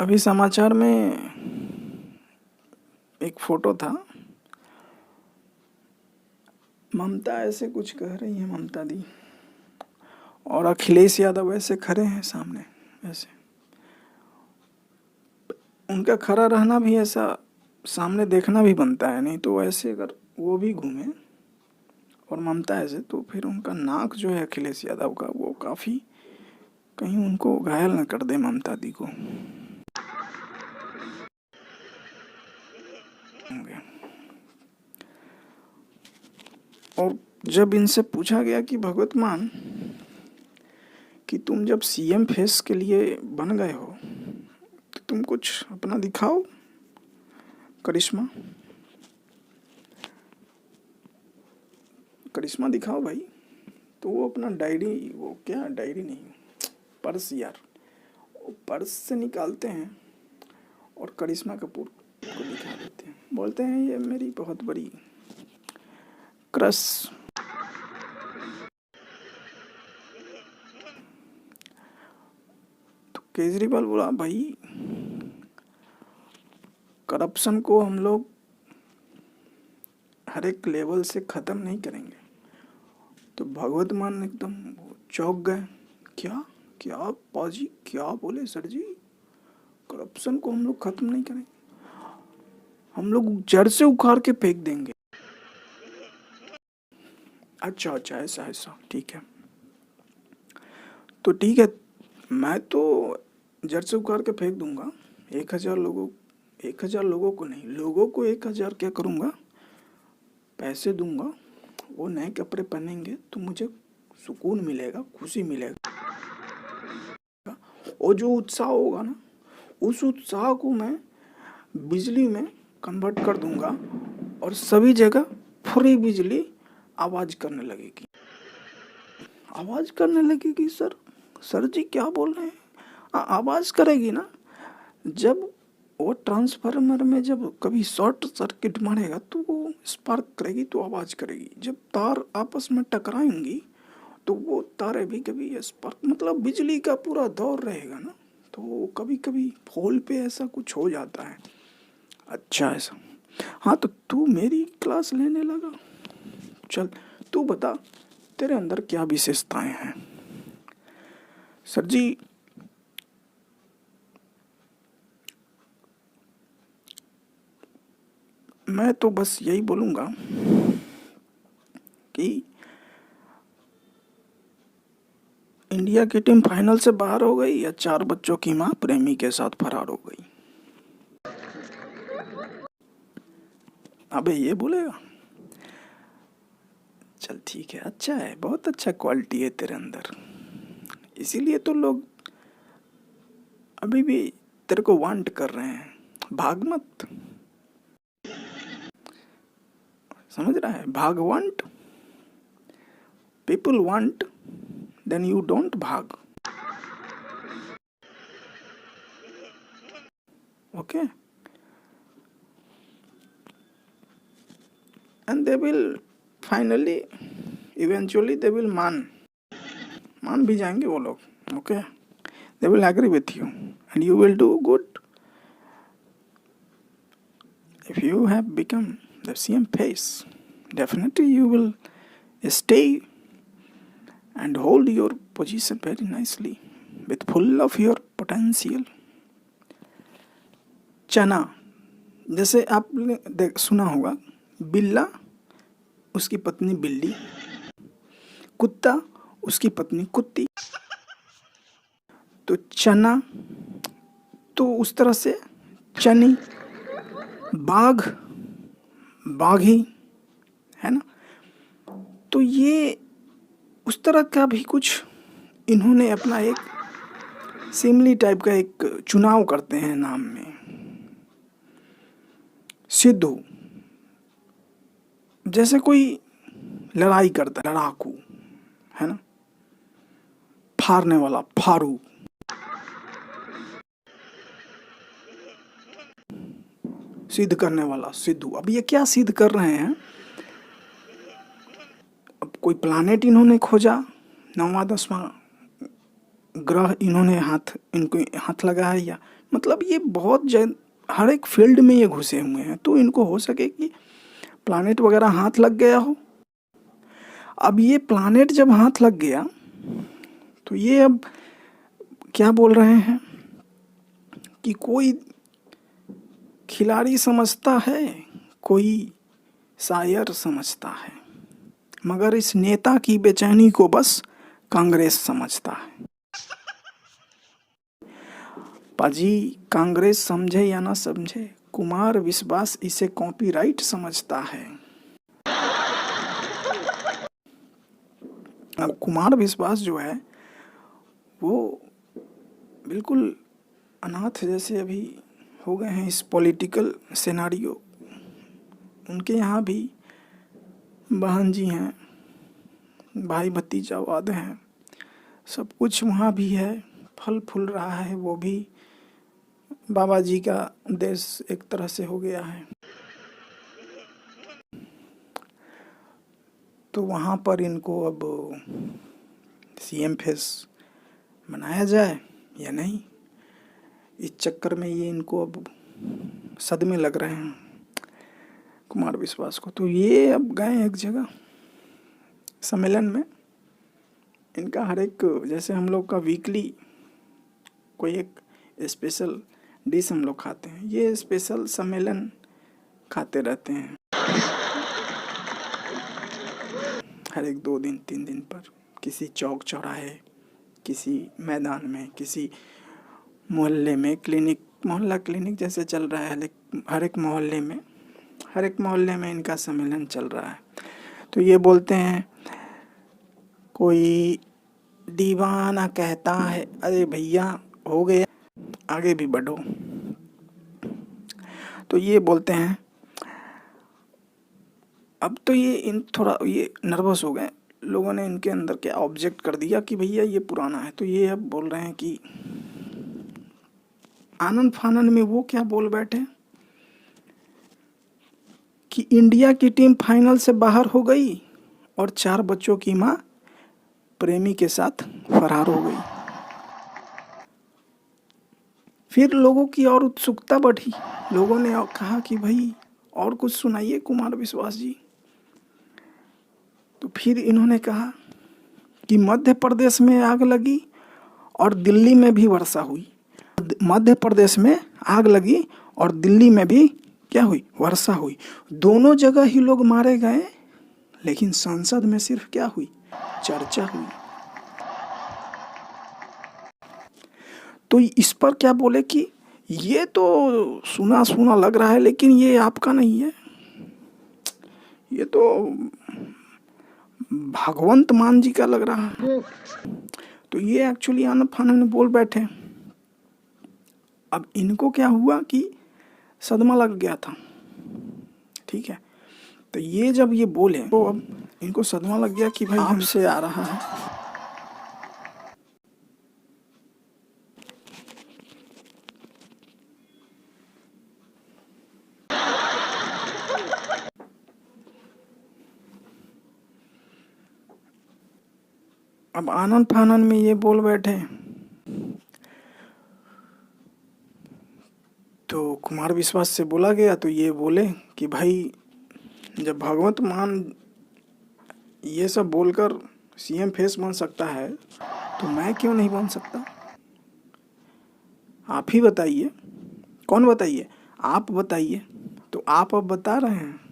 अभी समाचार में एक फोटो था। ममता ऐसे कुछ कह रही है, ममता दी, और अखिलेश यादव ऐसे खड़े हैं सामने। ऐसे उनका खड़ा रहना भी ऐसा सामने देखना भी बनता है, नहीं तो ऐसे अगर वो भी घूमे और ममता ऐसे, तो फिर उनका नाक जो है अखिलेश यादव का, वो काफ़ी कहीं उनको घायल न कर दे ममता दी को। और जब इनसे पूछा गया कि भगवत मान कि तुम जब सीएम फेस के लिए बन गए हो तो तुम कुछ अपना दिखाओ करिश्मा, करिश्मा दिखाओ भाई। तो वो अपना डायरी, वो क्या डायरी नहीं, पर्स यार, वो पर्स से निकालते हैं और करिश्मा कपूर को दिखा देते हैं। बोलते हैं ये मेरी बहुत बड़ी क्रश। तो केजरीवाल बोला भाई करप्शन को हम लोग हर एक लेवल से ख़त्म नहीं करेंगे। तो भगवत मान एकदम चौंक गए। क्या क्या पाजी, क्या बोले सर जी? करप्शन को हम लोग ख़त्म नहीं करेंगे, हम लोग जड़ से उखाड़ के फेंक देंगे। अच्छा अच्छा, ऐसा ऐसा, ठीक है। तो ठीक है, मैं तो जड़ से उखाड़ के फेंक दूंगा। 1,000 लोगों, 1,000 लोगों को नहीं, लोगों को 1,000 क्या करूँगा, पैसे दूंगा, वो नए कपड़े पहनेंगे तो मुझे सुकून मिलेगा, खुशी मिलेगा। और जो उत्साह होगा ना, उस उत्साह को मैं बिजली में कन्वर्ट कर दूंगा और सभी जगह फ्री बिजली आवाज़ करने लगेगी। आवाज़ करने लगेगी सर? सर जी क्या बोल रहे हैं? आवाज़ करेगी ना। जब वो ट्रांसफार्मर में जब कभी शॉर्ट सर्किट मारेगा तो वो स्पार्क करेगी, तो आवाज़ करेगी। जब तार आपस में टकराएंगी तो वो तारे भी कभी स्पार्क, मतलब बिजली का पूरा दौर रहेगा ना। तो कभी कभी फोल पे ऐसा कुछ हो जाता है। अच्छा ऐसा, हाँ। तो तू मेरी क्लास लेने लगा? चल तू बता, तेरे अंदर क्या विशेषताएं हैं? सर जी मैं तो बस यही बोलूँगा कि इंडिया की टीम फाइनल से बाहर हो गई या 4 बच्चों की मां प्रेमी के साथ फरार हो गई। अबे ये बोलेगा? चल ठीक है, अच्छा है, बहुत अच्छा क्वालिटी है तेरे अंदर, इसीलिए तो लोग अभी भी तेरे को वांट कर रहे हैं। भाग मत, समझ रहा है? भाग, want, people want, then you don't भाग। Okay, and they will finally, eventually they will मान भी जाएंगे वो लोग। Okay, they will agree with you and you will do good if you have become the CM face. Definitely you will stay and hold your position very nicely with full of your potential. चना, जैसे आपने सुना होगा, बिल्ला उसकी पत्नी बिल्ली, कुत्ता उसकी पत्नी कुत्ती, तो चना तो उस तरह से, चनी, बाघ बाघी, है ना। तो ये उस तरह का भी कुछ इन्होंने अपना एक सिमली टाइप का एक चुनाव करते हैं नाम में। सिद्धू, जैसे कोई लड़ाई करता है, लड़ाकू, है ना, फाड़ने वाला फारू, सिद्ध करने वाला सिद्धू। अब ये क्या सिद्ध कर रहे हैं? अब कोई प्लानेट इन्होंने खोजा, 9वां 10वां ग्रह इन्होंने इनको हाथ लगाया, या मतलब ये बहुत हर एक फील्ड में ये घुसे हुए हैं। तो इनको हो सके कि प्लानेट वगैरह हाथ लग गया हो। अब ये प्लानेट जब हाथ लग गया तो ये अब क्या बोल रहे हैं कि कोई खिलाड़ी समझता है, कोई शायर समझता है, मगर इस नेता की बेचैनी को बस कांग्रेस समझता है। पाजी, कांग्रेस समझे या ना समझे, कुमार विश्वास इसे कॉपीराइट समझता है। अब कुमार विश्वास जो है वो बिल्कुल अनाथ जैसे अभी हो गए हैं इस पॉलिटिकल सिनेरियो। उनके यहाँ भी बहन जी हैं, भाई भतीजावाद हैं, सब कुछ वहाँ भी है, फल फूल रहा है। वो भी बाबा जी का देश एक तरह से हो गया है। तो वहाँ पर इनको अब सीएम फेस बनाया जाए या नहीं, इस चक्कर में ये इनको अब सदमे लग रहे हैं कुमार विश्वास को। तो ये अब गए एक जगह सम्मेलन में। इनका हर एक, जैसे हम लोग का वीकली कोई एक स्पेशल डिश हम लोग खाते हैं, ये स्पेशल सम्मेलन खाते रहते हैं हर एक 2 दिन 3 दिन पर, किसी चौक चौराहे, किसी मैदान में, किसी मोहल्ले में, क्लिनिक, मोहल्ला क्लिनिक जैसे चल रहा है हर एक मोहल्ले में इनका सम्मेलन चल रहा है। तो ये बोलते हैं, कोई दीवाना कहता है अरे भैया हो गया, आगे भी बढ़ो। तो ये बोलते हैं, अब तो ये थोड़ा ये नर्वस हो गए, लोगों ने इनके अंदर क्या ऑब्जेक्ट कर दिया कि भैया ये पुराना है। तो ये अब बोल रहे हैं कि आनंद फानन में वो क्या बोल बैठे कि इंडिया की टीम फाइनल से बाहर हो गई और 4 बच्चों की मां प्रेमी के साथ फरार हो गई। फिर लोगों की और उत्सुकता बढ़ी, लोगों ने कहा कि भाई और कुछ सुनाइए कुमार विश्वास जी। तो फिर इन्होंने कहा कि मध्य प्रदेश में आग लगी और दिल्ली में भी वर्षा हुई। मध्य प्रदेश में आग लगी और दिल्ली में भी क्या हुई, वर्षा हुई। दोनों जगह ही लोग मारे गए, लेकिन संसद में सिर्फ क्या हुई, चर्चा हुई। तो इस पर क्या बोले कि ये तो सुना सुना लग रहा है, लेकिन ये आपका नहीं है, ये तो भगवंत मान जी का लग रहा है। तो ये एक्चुअली आनंद फानन में बोल बैठे। अब इनको क्या हुआ कि सदमा लग गया था, ठीक है। तो ये जब ये बोले तो अब इनको सदमा लग गया कि भाई हमसे आ रहा है। अब आनंद फानन में ये बोल बैठे। तो कुमार विश्वास से बोला गया तो ये बोले कि भाई जब भगवंत मान ये सब बोलकर सीएम फेस बन सकता है तो मैं क्यों नहीं बन सकता। आप ही बताइए, कौन बताइए, आप बताइए। तो आप अब बता रहे हैं